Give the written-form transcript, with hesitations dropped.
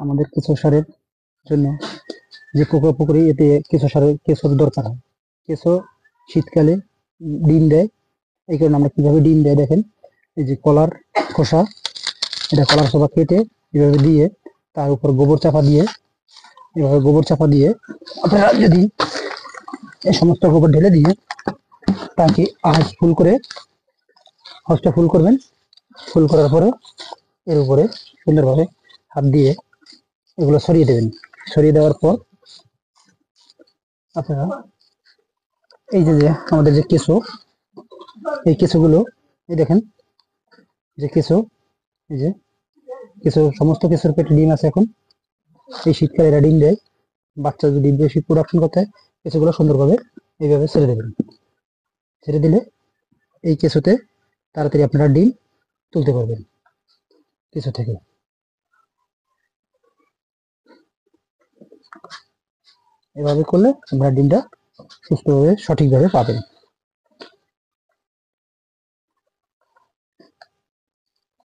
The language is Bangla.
আমাদের কেঁচো সারের জন্য যে পোকা পুকুরি এতে কেঁচোর দরকার হয়। কেঁচো শীতকালে ডিম দেয়, এই কারণে আমরা কিভাবে ডিম দেয় দেখেন, এই যে কলার খোসা, এটা কলার খোসা কেটে এভাবে দিয়ে তার উপর গোবর চাপা দিয়ে, এভাবে গোবর চাপা দিয়ে আপনারা যদি এই সমস্ত গোবর ঢেলে দিয়ে তাকে হাউসটা ফুল করবেন। ফুল করার পরে এর উপরে সুন্দরভাবে হাত দিয়ে এগুলো ছড়িয়ে দেবেন। ছড়িয়ে দেওয়ার পর আপনারা এই যে আমাদের যে কেঁচো, এই কেঁচোগুলো, এই দেখেন যে কেঁচো, এই যে কেঁচো, সমস্ত কেঁচোর পেটে ডিম আছে এখন। এই শীতকালে এরা ডিম দেয়। বাচ্চা যদি বেশি প্রোডাকশন করতে হয়, কেঁচোগুলো সুন্দরভাবে এইভাবে ছেড়ে দেবেন। ছেড়ে দিলে এই কেঁচোতে তাড়াতাড়ি আপনারা ডিম তুলতে পারবেন কেঁচো থেকে। এভাবে করলে আপনারা ডিমটা সুস্থভাবে সঠিকভাবে পাবেন।